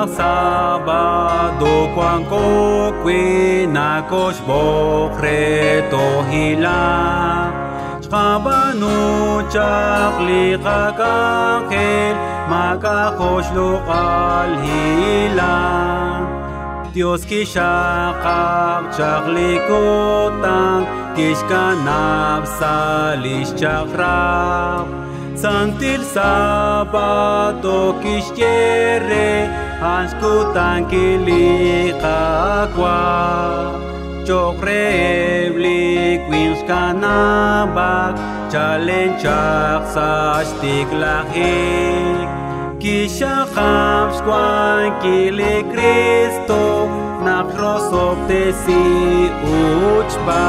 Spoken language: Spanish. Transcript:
Yak Sabado Kwang Kokwi Nakosh Bokre Tohila Chabanu Chakli Kakakel Makakosh Lokal Hila Dios Kishakak Chakli Kotang Kishkanab Salish Chakrab Santil Sabato Kishkere Anskutan Kili Kakwa Chokre Blik Winskanabak Chalenchak Sashtik Lahik Kishakam Skwan Kili Kristo Nakrosop Tesi Uchba